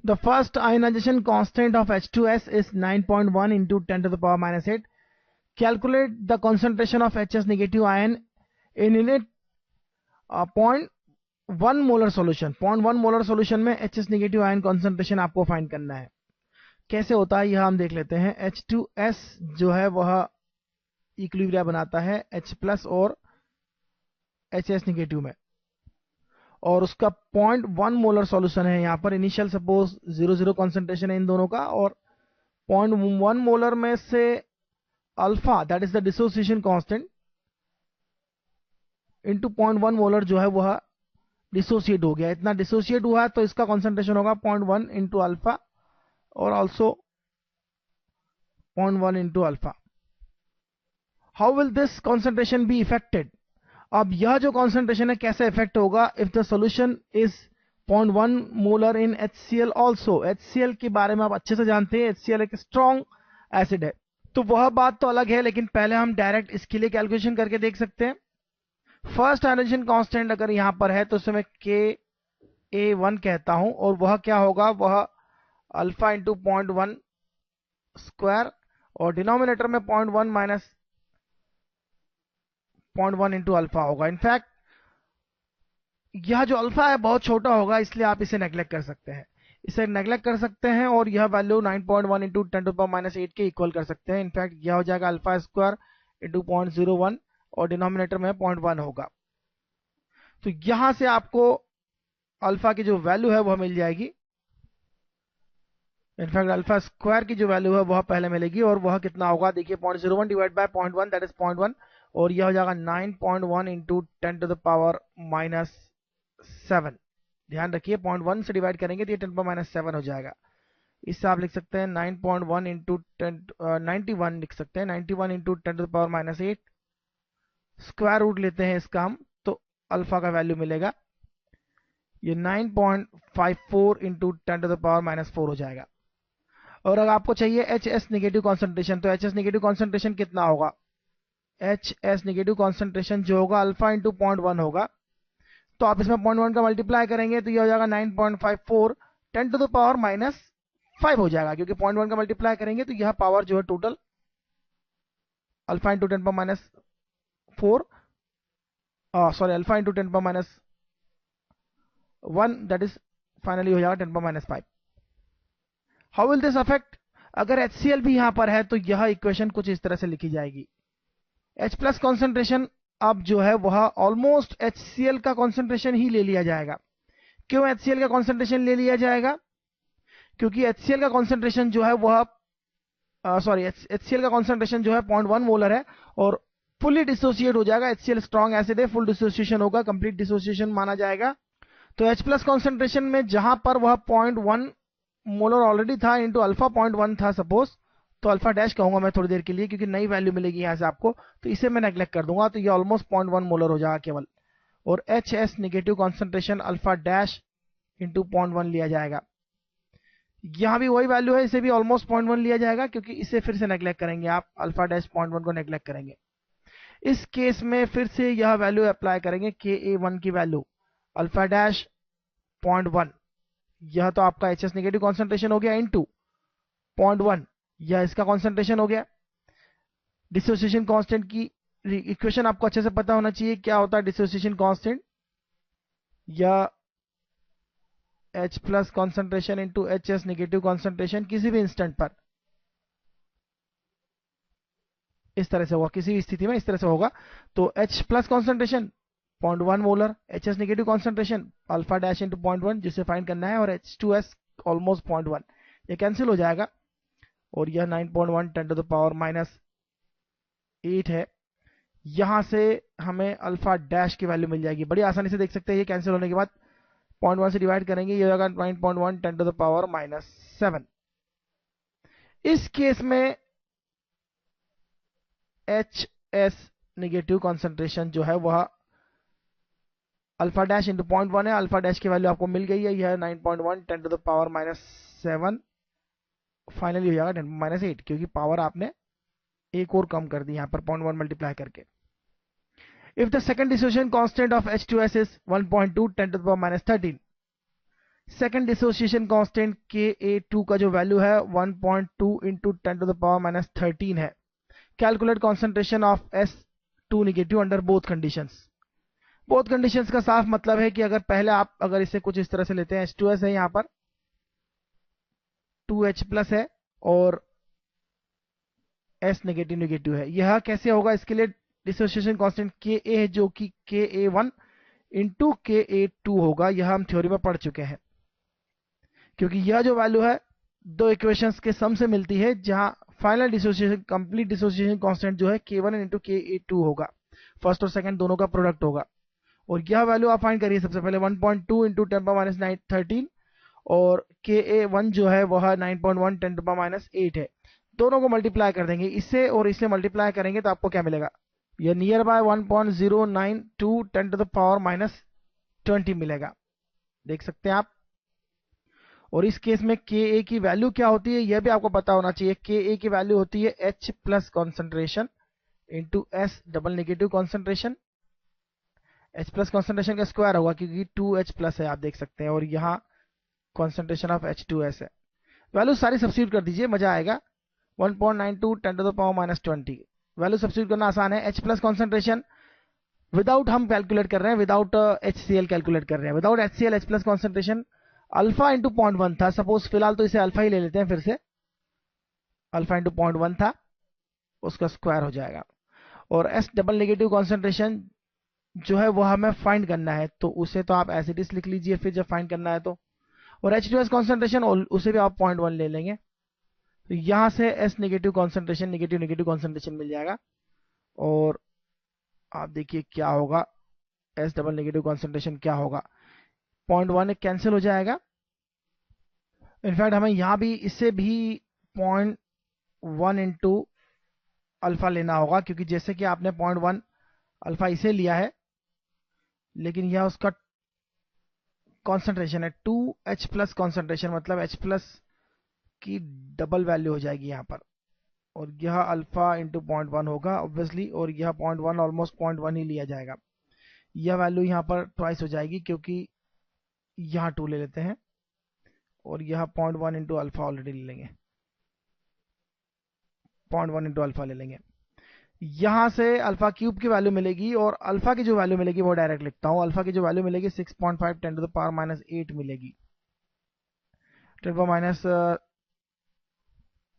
The first ionization constant of H2S is 9.1 into 10 to the power minus 8. Calculate the concentration of HS negative ion in it 0.1 molar solution. 0.1 molar solution में HS negative ion concentration आपको find करना है. कैसे होता है यह हम देख लेते हैं. H2S जो है वह इक्विलिब्रियम बनाता है H प्लस और HS नेगेटिव में, और उसका 0.1 मोलर सॉल्यूशन है. यहाँ पर इनिशियल सपोज 0 कॉन्सेंट्रेशन है इन दोनों का, और 0.1 मोलर में से alpha that is the dissociation constant into 0.1 molar जो है वह डिसोसिएट हो गया. इतना डिसोसिएट हुआ है तो इसका कॉन्सेंट्रेशन होगा 0.1 इंटू अल्फा और also 0.1 into alpha. How will this concentration be affected? अब यह जो कॉन्सेंट्रेशन है कैसे इफेक्ट होगा if the solution is 0.1 molar in HCl also. HCl के बारे में आप अच्छे से जानते हैं, HCl एक स्ट्रॉन्ग एसिड है, तो वह बात तो अलग है, लेकिन पहले हम डायरेक्ट इसके लिए कैलकुलेशन करके देख सकते हैं. फर्स्ट आयोनाइजेशन कांस्टेंट अगर यहां पर है तो उसे मैं Ka1 कहता हूं, और वह क्या होगा, वह अल्फा इंटू 0.1 स्क्वायर, और डिनोमिनेटर में 0.1 माइनस 0.1 इंटू अल्फा होगा. इनफैक्ट यह जो अल्फा है बहुत छोटा होगा, इसलिए आप इसे नेग्लेक्ट कर सकते हैं. और यह value 9.1 into 10 to power minus 8 के इक्वल कर सकते हैं. इनफैक्ट यह हो जाएगा अल्फा स्क्वायर इंटू 0.01 और डिनोमिनेटर में 0.1 होगा. तो यहां से आपको अल्फा की जो वैल्यू है वह मिल जाएगी. इनफैक्ट अल्फा स्क्वायर की जो वैल्यू है वह पहले मिलेगी, और वह कितना होगा देखिए 0.01 डिवाइड बाय 0.1 दैट इज 0.1, और यह हो जाएगा 9.1 into 10 to the power minus 7. ध्यान रखिए 0.1 से डिवाइड करेंगे तो ये 10 पावर माइनस 7 हो जाएगा. इससे आप लिख सकते हैं 9.1 इंटू 91 लिख सकते हैं. 91 into 10 to the power minus 8, square root लेते हैं इसका हम, तो अल्फा का वैल्यू मिलेगा ये 9.54 into 10 to the power minus 4 हो जाएगा. और अगर आपको चाहिए HS नेगेटिव कॉन्सेंट्रेशन, तो HS नेगेटिव कॉन्सेंट्रेशन कितना होगा? HS नेगेटिव कॉन्सेंट्रेशन जो होगा अल्फा इंटू 0.1 होगा, तो आप इसमें 0.1 का मल्टीप्लाई करेंगे तो ये हो जाएगा 9.54 10 टू द पावर माइनस 5 हो जाएगा, क्योंकि 0.1 का मल्टीप्लाई करेंगे तो यह पावर जो है total alpha into 10 power minus 4 sorry alpha into 10 power minus 1 that is finally हो जाएगा 10 power minus 5. How will this affect? अगर HCl भी यहां पर है तो यह इक्वेशन कुछ इस तरह से लिखी जाएगी. H प्लस कॉन्सेंट्रेशन अब जो है वह ऑलमोस्ट HCl का कॉन्सेंट्रेशन ही ले लिया जाएगा. क्यों HCl का कॉन्सेंट्रेशन ले लिया जाएगा? क्योंकि HCl का कॉन्सेंट्रेशन जो है वह HCl का कॉन्सेंट्रेशन जो है 0.1 मोलर है, और फुली डिसोसिएट हो जाएगा. HCl स्ट्रॉन्ग एसिड है, फुल डिसोसिएशन होगा, कंप्लीट डिसोसिएशन माना जाएगा. तो H प्लस कॉन्सेंट्रेशन में जहां पर वह 0.1 मोलर ऑलरेडी था इंटू अल्फा 0.1 था सपोज, तो अल्फा डैश कहूंगा मैं थोड़ी देर के लिए, क्योंकि नई वैल्यू मिलेगी यहां से आपको, तो इसे मैं नेग्लेक्ट कर दूंगा, तो ये ऑलमोस्ट 0.1 मोलर हो जाएगा केवल. और HS negative concentration alpha dash into 0.1 लिया जाएगा. यहां भी वही वैल्यू है, इसे भी ऑलमोस्ट 0.1 लिया जाएगा, क्योंकि इसे फिर से नेग्लेक्ट करेंगे आप, अल्फा डैश 0.1 को नेग्लेक्ट करेंगे. इस केस में फिर से यह वैल्यू अप्लाई करेंगे Ka1 की वैल्यू अल्फा डैश 0.1, यह तो आपका HS नेगेटिव कॉन्सेंट्रेशन हो गया इनटू 0.1, यह इसका कॉन्सेंट्रेशन हो गया. डिसोसिएशन कांस्टेंट की इक्वेशन आपको अच्छे से पता होना चाहिए. क्या होता है डिसोसिएशन कांस्टेंट? या H plus concentration into HS negative concentration किसी भी इंस्टेंट पर इस तरह से होगा, किसी भी स्थिति में इस तरह से होगा. तो H plus concentration 0.1 molar, HS negative concentration alpha dash into 0.1 जिसे फाइंड करना है, और H2S ऑलमोस्ट 0.1, ये कैंसिल हो जाएगा, और यह 9.1 10 टू द पावर माइनस 8 है. यहां से हमें अल्फा डैश की वैल्यू मिल जाएगी, बड़ी आसानी से देख सकते हैं. ये कैंसिल होने के बाद 0.1 से डिवाइड करेंगे, ये हो जाएगा 9.1 10 टू द पावर माइनस 7. इस केस में HS नेगेटिव कॉन्सेंट्रेशन जो है वह अल्फा डैश इंटू 0.1 है. अल्फा डैश की वैल्यू आपको मिल गई है, यह 9.1 10 to the power minus 7 finally हो जाएगा 10 माइनस 8, क्योंकि पावर आपने एक और कम कर दी यहां पर 0.1 मल्टीप्लाई करके. If the second dissociation constant of H2S is 1.2 10 to the power minus 13, second dissociation constant Ka2 का जो वैल्यू है 1.2 इंटू 10⁻13 है। Calculate concentration of S2 negative under both conditions. Both conditions का साफ मतलब है कि अगर पहले आप अगर इसे कुछ इस तरह से लेते हैं, H2S है, यहाँ पर 2H प्लस है और S नेगेटिव नेगेटिव है। यह कैसे होगा? इसके लिए डिसोसिएशन कांस्टेंट Ka है जो कि Ka1 इंटू Ka2 होगा। यह हम थ्योरी में पढ़ चुके हैं, क्योंकि यह जो वैल्यू है दो इक्वेशंस के सम से मिलती है, जहां final dissociation complete dissociation constant जो है K1 इंटू Ka2 होगा। फर्स्ट और सेकंड दोनों का प्रोडक्ट होगा। और यह वैल्यू आप फाइंड करिए सबसे पहले 1.2 इंटू 10⁻13 और Ka1 जो है वह 9.1 10⁻8 है। दोनों को मल्टीप्लाई कर देंगे, इससे और इससे मल्टीप्लाई करेंगे तो आपको क्या मिलेगा? यह नियर बाय 1.092 10⁻20 मिलेगा, देख सकते हैं आप। और इस केस में Ka की वैल्यू क्या होती है यह भी आपको पता होना चाहिए। Ka की वैल्यू होती है H plus concentration into S double negative concentration. H plus concentration का स्क्वायर होगा क्योंकि 2H प्लस है, आप देख सकते हैं, और यहाँ कॉन्सेंट्रेशन ऑफ H2S है। वैल्यू सारी सब्स्टिट्यूट कर दीजिए, मजा आएगा। 1.92 10⁻20 वैल्यू सब्स्टिट्यूट करना आसान है। H प्लस कॉन्सेंट्रेशन विदाउट हम कैलकुलेट कर रहे हैं, विदाउट HCl कैलकुलेट कर रहे हैं, without HCl H plus concentration alpha into 0.1 था। सपोज फिलहाल तो इसे अल्फा ही ले लेते हैं, फिर से अल्फा इंटू 0.1 था, उसका स्क्वायर हो जाएगा। और S डबल नेगेटिव कॉन्सेंट्रेशन जो है वह हमें फाइंड करना है, तो उसे तो आप एज इट इज लिख लीजिए फिर जब फाइंड करना है तो। और H2S कॉन्सेंट्रेशन उसे भी आप 0.1 ले लेंगे, तो यहां से S negative concentration negative negative concentration मिल जाएगा। और आप देखिए क्या होगा, S डबल नेगेटिव कॉन्सेंट्रेशन क्या होगा, 0.1 कैंसिल हो जाएगा। इनफैक्ट हमें यहां भी इससे भी 0.1 इंटू अल्फा लेना होगा, क्योंकि जैसे कि आपने 0.1 अल्फा इसे लिया है, लेकिन यह उसका कॉन्सेंट्रेशन है 2H प्लस कॉन्सेंट्रेशन, मतलब H प्लस की डबल वैल्यू हो जाएगी यहाँ पर। और यह अल्फा इंटू 0.1 होगा ऑब्वियसली, और यह 0.1 ऑलमोस्ट 0.1 ही लिया जाएगा। यह वैल्यू यहाँ पर ट्वाइस हो जाएगी, क्योंकि यहाँ 2 ले लेते हैं और यह 0.1 इंटू अल्फा ऑलरेडी ले लेंगे, 0.1 इंटू अल्फा ले लेंगे। यहां से अल्फा क्यूब की वैल्यू मिलेगी, और अल्फा की जो वैल्यू मिलेगी वो डायरेक्ट लिखता हूं। अल्फा की जो वैल्यू मिलेगी 6.5 10 टू द पावर माइनस 8 मिलेगी, 10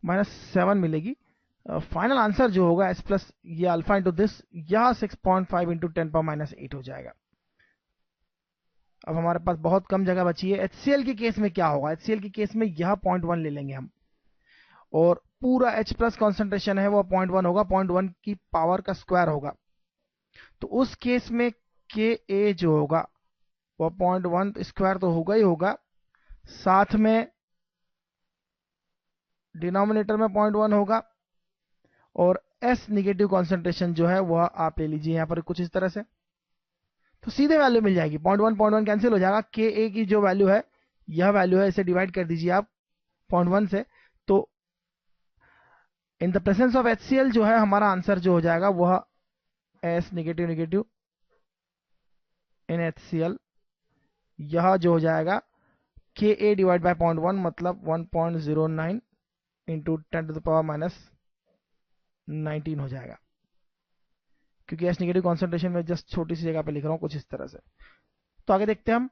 माइनस 7 मिलेगी। फाइनल आंसर जो होगा एस प्लस ये अल्फा इंटू दिस, यह 6.5 इंटू 10 पावर माइनस 8 हो जाएगा। अब हमारे पास बहुत कम जगह बची है। HCl के केस में क्या होगा? HCl के केस में यह 0.1 ले लेंगे हम, और पूरा H प्लस कॉन्सेंट्रेशन है वो 0.1 होगा, 0.1 की पावर का स्क्वायर होगा। तो उस केस में Ka जो होगा वो 0.1 स्क्वायर तो होगा ही होगा, साथ में डिनोमिनेटर में 0.1 होगा, और S निगेटिव कॉन्सेंट्रेशन जो है वह आप ले लीजिए यहां पर कुछ इस तरह से, तो सीधे वैल्यू मिल जाएगी। 0.1 कैंसिल हो जाएगा। Ka की जो वैल्यू है यह वैल्यू है, इसे डिवाइड कर दीजिए आप 0.1 से, तो in the presence of HCl जो है हमारा आंसर जो हो जाएगा वह S नेगेटिव नेगेटिव इन HCl, यह जो हो जाएगा Ka डिवाइड बाय 0.1 मतलब 1.09 into 10 to the power minus 19 हो जाएगा, क्योंकि एस नेगेटिव कॉन्सेंट्रेशन में जस्ट छोटी सी जगह पे लिख रहा हूं कुछ इस तरह से। तो आगे देखते हैं हम।